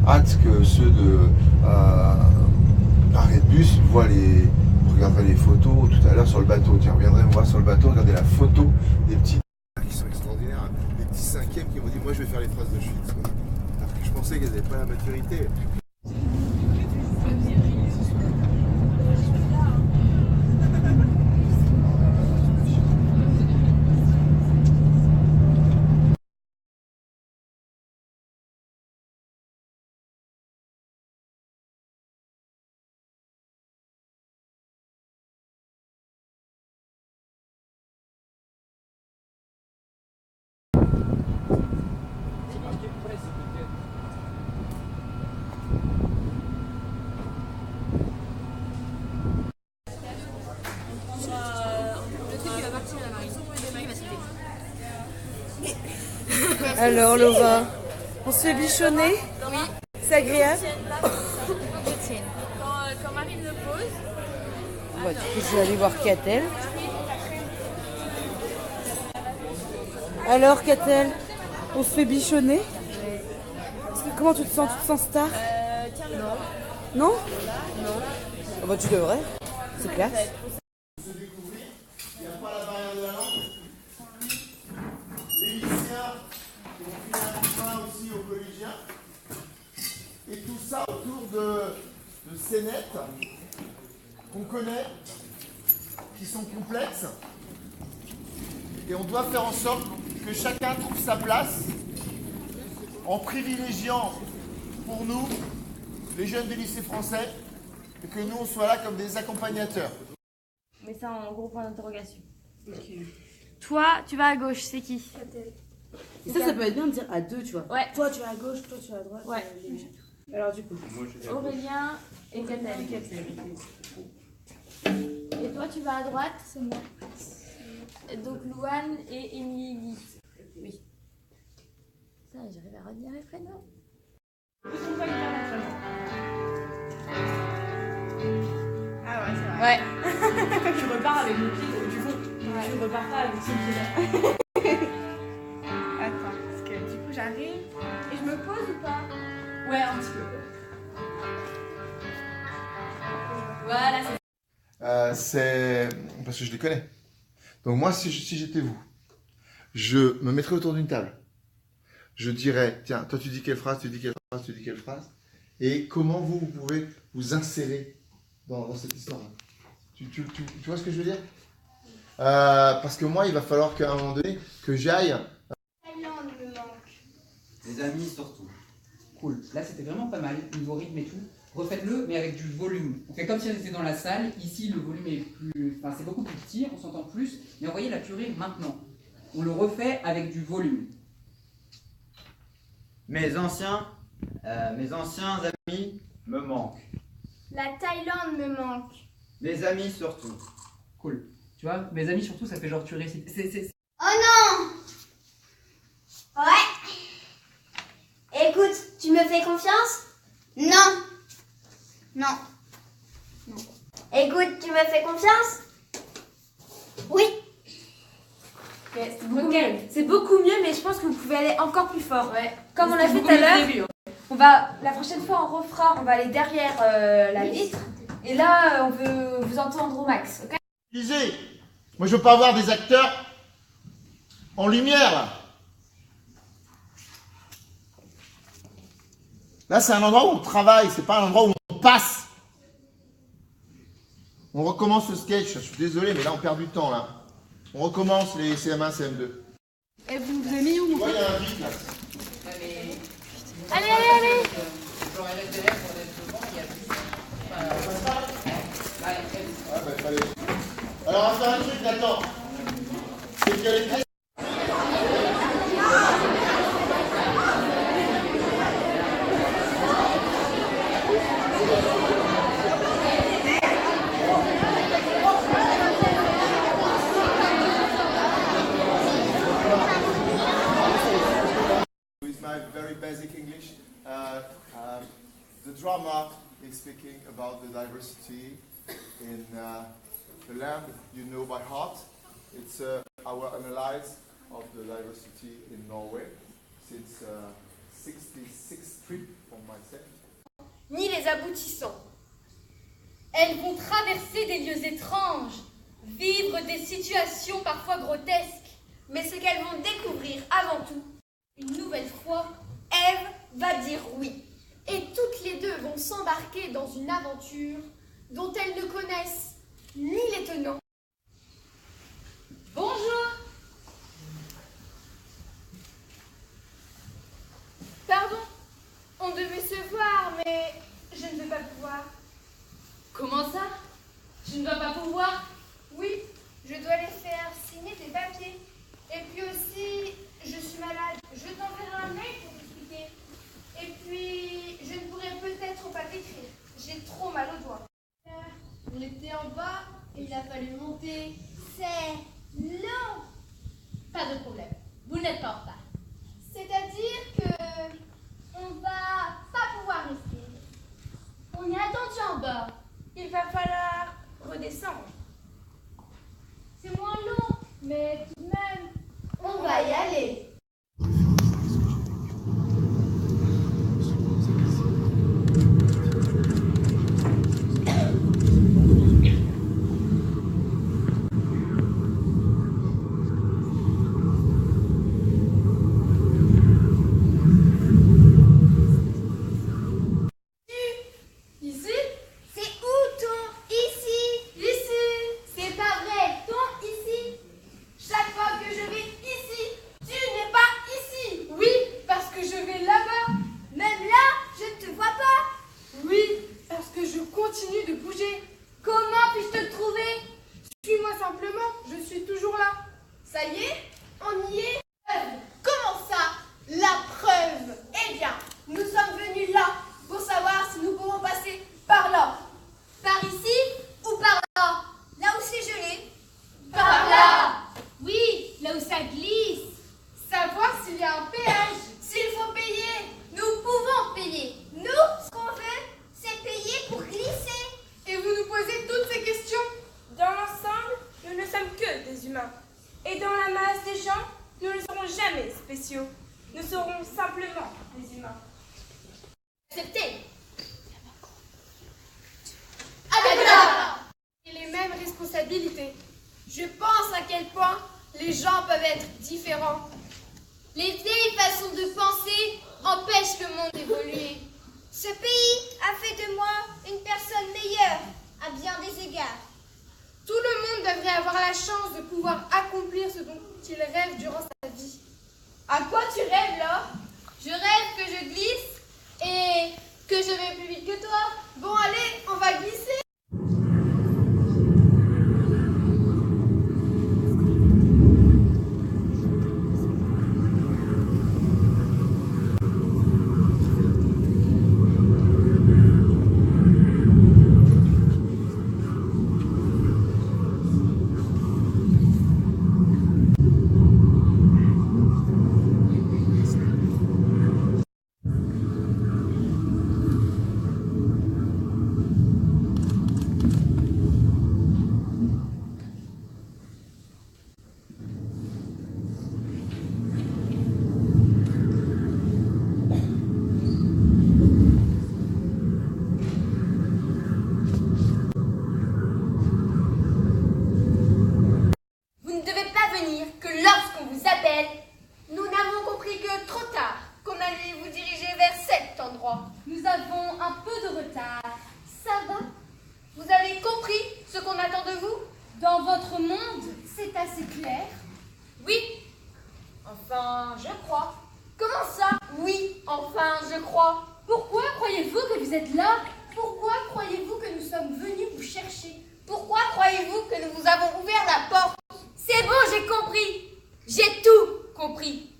Hâte que ceux de l'arrêt de bus regarderaient les photos tout à l'heure sur le bateau. Tiens, reviendrez me voir sur le bateau, regardez la photo des petits qui sont extraordinaires, les petits cinquièmes qui m'ont dit moi je vais faire les phrases de Schwytz. Alors que je pensais qu'elles n'avaient pas la maturité. Alors Laura, on se fait bichonner? Oui. C'est agréable? Quand Marine le pose. Bah, du coup, je vais aller voir Catel. Alors Catel, on se fait bichonner? Comment tu te sens? Tu te sens star? Non. Non? Non. Ah bah tu devrais, c'est classe. Il n'y a pas la barrière de la langue. Les lycéens qui vont finir un point aussi aux collégiens. Et tout ça autour de scénettes qu'on connaît, qui sont complexes. Et on doit faire en sorte que chacun trouve sa place en privilégiant pour nous les jeunes des lycées français et que nous on soit là comme des accompagnateurs. Mais ça en gros point d'interrogation. Okay. Toi, tu vas à gauche, c'est qui? Et ça peut être bien de dire à deux, tu vois. Ouais. Toi tu vas à gauche, toi tu vas à droite. Ouais. Alors du coup. Aurélien et Catel. Et toi, tu vas à droite? C'est moi. Donc Louane et Émilie. Oui. Ça, j'arrive à redire les prénoms. Ah ouais, c'est vrai. Ouais. Tu repars avec le pied du fond. Ouais. Tu repars pas avec ce pied-là. Attends, parce que du coup j'arrive. Et je me pose ou pas? Ouais, un petit peu. Voilà, C'est parce que je les connais. Donc moi, si j'étais vous, je me mettrais autour d'une table. Je dirais, tiens, toi tu dis quelle phrase, tu dis quelle phrase, tu dis quelle phrase, et comment vous pouvez vous insérer dans cette histoire-là. Tu vois ce que je veux dire? Parce que moi, il va falloir qu'à un moment donné, que j'aille. Thaïlande me manque. Les amis surtout. Cool. Là, c'était vraiment pas mal, niveau rythme et tout. Refaites-le, mais avec du volume. On fait comme si on était dans la salle. Ici, le volume est plus... Enfin, c'est beaucoup plus petit, on s'entend plus. Mais envoyez la purée maintenant. On le refait avec du volume. Mes anciens amis me manquent. La Thaïlande me manque. Mes amis surtout. Cool. Tu vois, mes amis, surtout, ça fait genre tu récites. Oh non! Ouais. Écoute, tu me fais confiance? Non. Non. Non. Écoute, tu me fais confiance? Oui. C'est beaucoup mieux, mais je pense que vous pouvez aller encore plus fort. Ouais. Comme on l'a fait tout à l'heure, la prochaine fois on refera, on va aller derrière la vitre. Et là, on veut vous entendre au max. Okay? Lisez, moi je veux pas avoir des acteurs en lumière là. Là c'est un endroit où on travaille, c'est pas un endroit où on passe. On recommence le sketch, je suis désolé mais là on perd du temps là. On recommence les CM1, CM2. Et vous avez mis où mon Ouais, il y a un vide là. Allez, allez, allez! Ah, bah, fallait... Alors on va faire un truc maintenant. C'est que les très... With my very basic English, the drama is speaking about the diversity in the land you know by heart. It's our analysis of the diversity in Norway since 66th trip from my ni les aboutissants. Elles vont traverser des lieux étranges, vivre des situations parfois grotesques. Mais ce qu'elles vont découvrir avant tout, une nouvelle fois, Ève va dire oui. Et toutes les deux vont s'embarquer dans une aventure dont elles ne connaissent ni les tenants. Bonjour! Pardon, on devait se voir, mais je ne vais pas pouvoir. Comment ça? Tu ne vas pas pouvoir? Oui, je dois les faire signer tes papiers. Et puis aussi, je suis malade. Je t'enverrai un mail pour t'expliquer. Et puis, je ne pourrai peut-être pas t'écrire. J'ai trop mal aux doigts. On était en bas et il a fallu monter. C'est long. Pas de problème. Vous n'êtes pas en retard. C'est-à-dire que on va pas pouvoir rester. On est attendu en bas. Il va falloir redescendre. C'est moins long, mais tout de même, On va y aller. Ici? c'est où ton ici? Ici! C'est pas vrai, ton ici. Chaque fois que je vais ici, tu n'es pas ici. Oui, parce que je vais là-bas. Même là, je ne te vois pas. Oui, parce que je continue de bouger. Comment puis-je te trouver? Suis-moi simplement, je suis toujours là. Ça y est, on y est. Comment ça? La preuve. Eh bien, nous sommes venus là pour savoir si nous pouvons passer par là. Par ici ou par là? Là où c'est gelé. Par là. Oui, là où ça glisse. Savoir s'il y a un péage. S'il faut payer, nous pouvons payer. Nous, ce qu'on veut, c'est payer pour glisser. Et vous nous posez toutes ces questions. Dans l'ensemble, nous ne sommes que des humains. Et dans la masse des gens, nous ne serons jamais spéciaux. Nous serons simplement des humains. Acceptez. Et les mêmes responsabilités. Je pense à quel point les gens peuvent être différents. Les vieilles façons de penser empêchent le monde d'évoluer. Ce pays a fait de moi une personne meilleure à bien des égards. Tout le monde devrait avoir la chance de pouvoir accomplir ce dont il rêve durant sa vie. À quoi tu rêves là? Je rêve que je glisse et que je vais plus vite que toi. Bon, allez, on va glisser. Vous ne devez pas venir que lorsqu'on vous appelle. Nous n'avons compris que trop tard qu'on allait vous diriger vers cet endroit. Nous avons un peu de retard. Ça va? Vous avez compris ce qu'on attend de vous? Dans votre monde, c'est assez clair. Oui. Enfin, je crois. Comment ça? Oui, enfin, je crois. Pourquoi croyez-vous que vous êtes là? Pourquoi croyez-vous que nous sommes venus vous chercher? Pourquoi croyez-vous que nous vous avons ouvert la porte? C'est bon, j'ai compris. J'ai tout compris.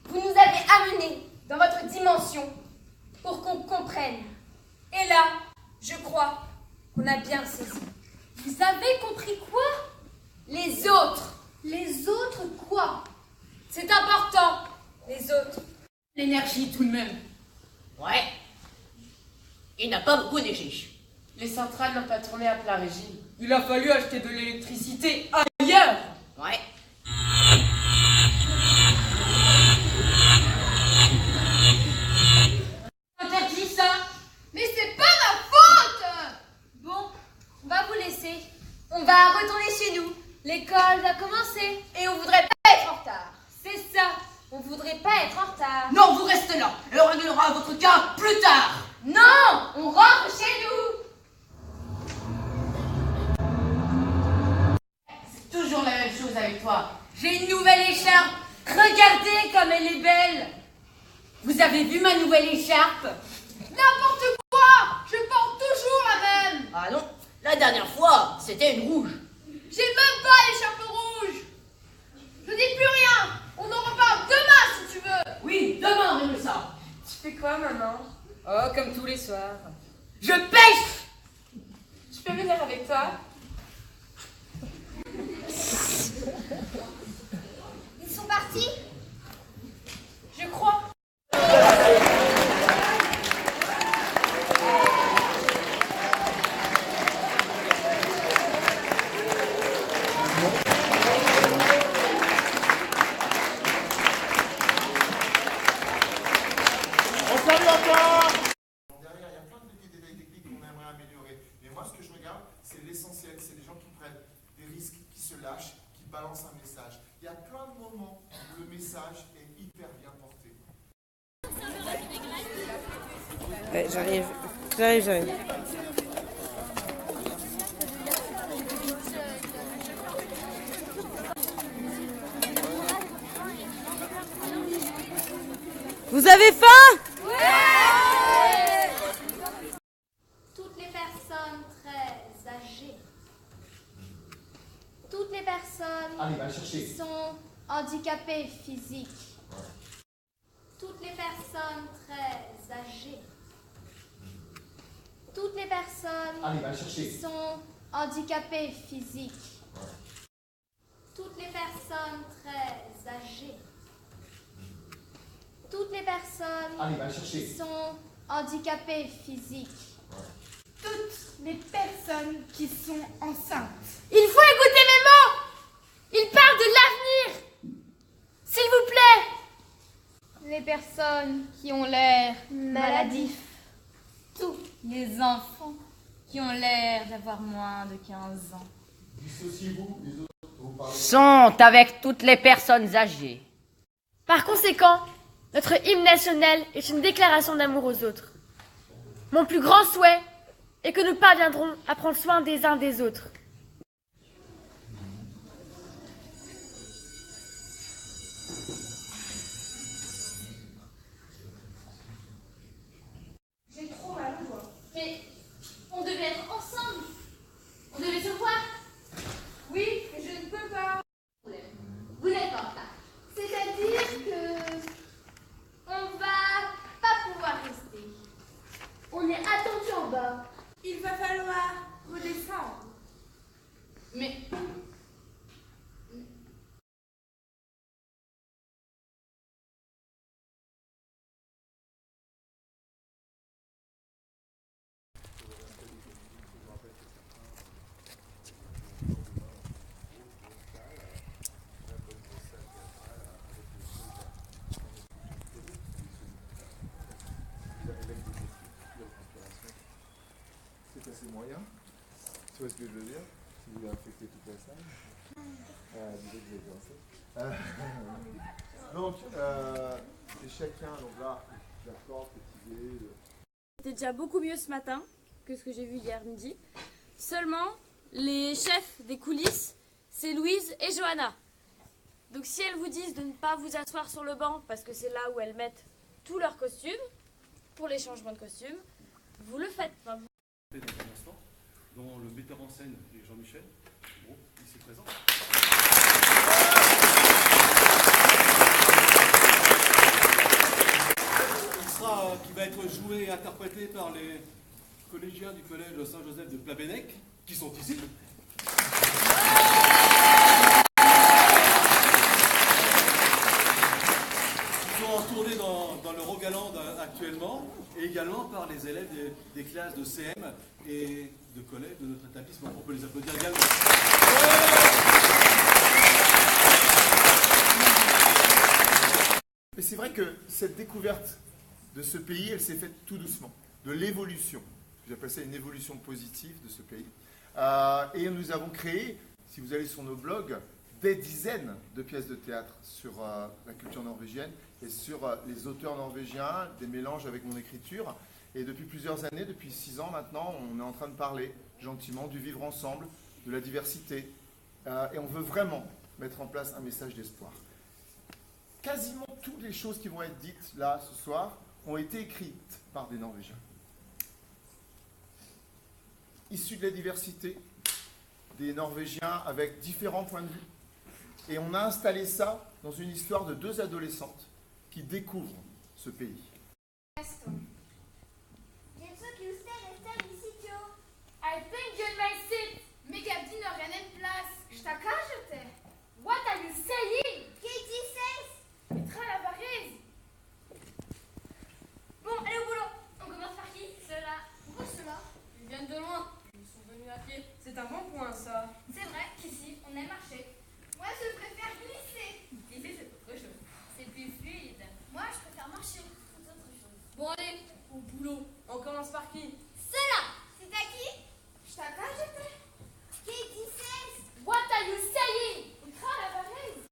Vous nous avez amenés dans votre dimension pour qu'on comprenne. Et là, je crois qu'on a bien saisi. Vous avez compris quoi? Les autres. Les autres quoi? C'est important, les autres. L'énergie tout de même. Ouais. Il n'a pas beaucoup neigé. Les centrales n'ont pas tourné à plein régime. Il a fallu acheter de l'électricité ailleurs. Ouais. Interdit ça? L'école va commencer. Et on voudrait pas être en retard. C'est ça. On voudrait pas être en retard. Non, vous restez là et on réglera votre cas plus tard. Non, on rentre chez nous. C'est toujours la même chose avec toi. J'ai une nouvelle écharpe. Regardez comme elle est belle. Vous avez vu ma nouvelle écharpe? N'importe quoi! Je porte toujours la même! Ah non, la dernière fois, c'était une rouge. J'ai même pas l'écharpe rouge! Je dis plus rien! On en reparle demain si tu veux! Oui, demain, Rémusat. Tu fais quoi, maman? Oh, comme tous les soirs. Je pêche. Je peux venir avec toi? Ils sont partis? Je crois. On salue encore. Derrière, il y a plein de petits détails techniques qu'on aimerait améliorer. Mais moi, ce que je regarde, c'est l'essentiel. C'est les gens qui prennent des risques, qui se lâchent, qui balancent un message. Il y a plein de moments où le message est hyper bien porté. Ouais, j'arrive. Vous avez faim? Toutes les personnes très âgées. Toutes les personnes qui sont handicapées physiques. Toutes les personnes très âgées. Toutes les personnes qui sont handicapées physiques. Toutes les personnes très âgées. Toutes les personnes qui sont handicapées physiques. Toutes les personnes qui sont enceintes. Il faut écouter mes mots. Ils parlent de l'avenir. S'il vous plaît. Les personnes qui ont l'air maladifs. Tous les enfants qui ont l'air d'avoir moins de 15 ans. Dissociez-vous, les autres, vous parlez. Sont avec toutes les personnes âgées. Par conséquent, notre hymne national est une déclaration d'amour aux autres. Mon plus grand souhait est que nous parviendrons à prendre soin des uns des autres. J'ai trop mal au doigt. Mais on devait être ensemble. On devait se voir. Oui, mais je ne peux pas. Vous n'êtes pas en retard. C'est-à-dire que on va pas pouvoir rester. On est attendu en bas. Il va falloir redescendre. Mais C'est assez moyen. Tu vois ce que je veux dire? Si vous infectez toute la salle. Disons que vous avez pensé. Donc, c'est chacun, donc là, j'accorde, petit dé. C'était déjà beaucoup mieux ce matin que ce que j'ai vu hier midi. Seulement, les chefs des coulisses, c'est Louise et Johanna. Donc si elles vous disent de ne pas vous asseoir sur le banc, parce que c'est là où elles mettent tous leurs costumes, pour les changements de costumes, vous le faites. Enfin, Dans un instant, dont le metteur en scène est Jean-Michel, bon, ici présent. Qui va être joué et interprété par les collégiens du collège Saint-Joseph de Plabennec, qui sont ici. Ils sont en tournée dans le Rogaland actuellement, et également par les élèves des classes de CM et de collège de notre établissement. On peut les applaudir également. Mais c'est vrai que cette découverte de ce pays, elle s'est faite tout doucement, de l'évolution. J'appelle ça une évolution positive de ce pays. Et nous avons créé si vous allez sur nos blogs, des dizaines de pièces de théâtre sur la culture norvégienne et sur les auteurs norvégiens, des mélanges avec mon écriture. Et depuis plusieurs années, depuis 6 ans maintenant, on est en train de parler gentiment du vivre ensemble, de la diversité. Et on veut vraiment mettre en place un message d'espoir. Quasiment toutes les choses qui vont être dites là ce soir ont été écrites par des Norvégiens. Issus de la diversité, des Norvégiens avec différents points de vue. Et on a installé ça dans une histoire de 2 adolescentes qui découvrent ce pays. I think you're my seat. Megabdi n'a rien en place. Je t'accage. What are you saying? Katie says. Petra la varese. Bon, allez au boulot. On commence par qui? Ceux-là. Pourquoi ceux-là? Ils viennent de loin. Ils sont venus à pied. C'est un bon point, ça. C'est vrai qu'ici, on aime marcher. Moi, je préfère glisser. Glisser, c'est autre chose. C'est plus fluide. Moi, je préfère marcher. C'est autre chose. Bon, allez, au boulot. On commence par qui? Ceux-là. C'est à qui? Je t'accage. Katie says. What are you saying? Petra la varese.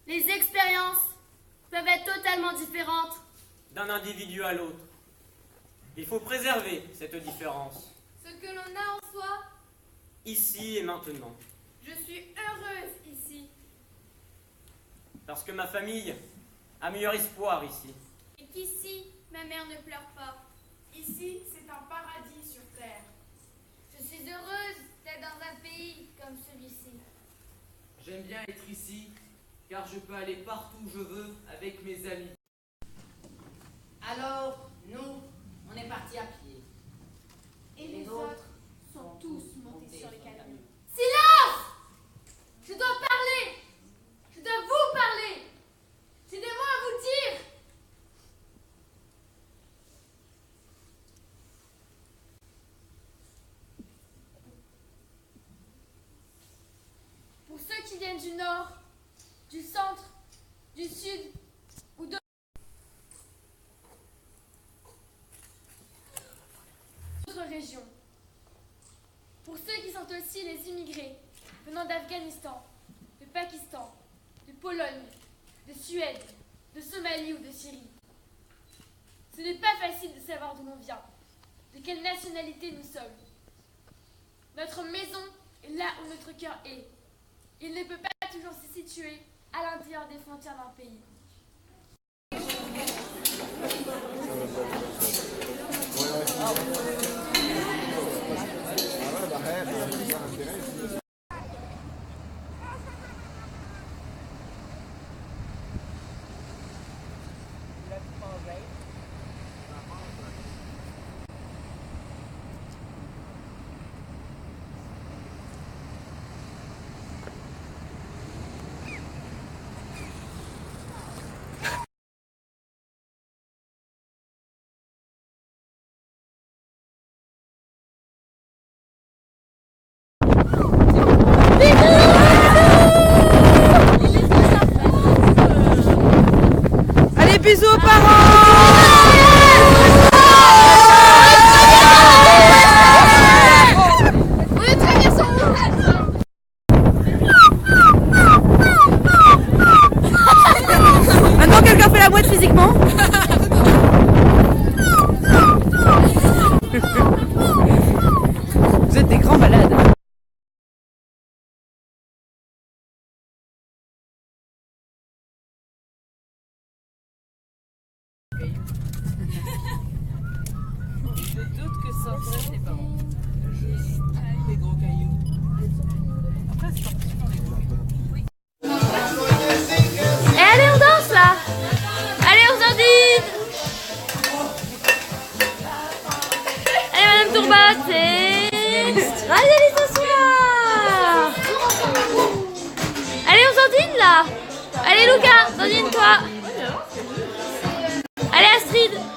Les expériences peuvent être totalement différentes d'un individu à l'autre. Il faut préserver cette différence, Ce que l'on a en soi, ici et maintenant. je suis heureuse ici. Parce que ma famille a meilleur espoir ici. Et qu'ici, ma mère ne pleure pas. Ici, c'est un paradis sur terre. Je suis heureuse d'être dans un pays comme celui-ci. J'aime bien être ici, car je peux aller partout où je veux avec mes amis. Alors, nous, on est partis à pied. Et les autres sont tous montés sur les camions. Silence! Je dois parler! Je dois vous parler! J'ai des mots à vous dire! Pour ceux qui viennent du nord, du centre, du sud ou d'autres régions. Pour ceux qui sont aussi les immigrés venant d'Afghanistan, de Pakistan, de Pologne, de Suède, de Somalie ou de Syrie. Ce n'est pas facile de savoir d'où l'on vient, de quelle nationalité nous sommes. Notre maison est là où notre cœur est. Il ne peut pas toujours se situer à l'intérieur des frontières d'un pays. Allez, bisous aux parents! Maintenant, quelqu'un fait dandine là. Allez Lucas, dandine toi. Allez Astrid.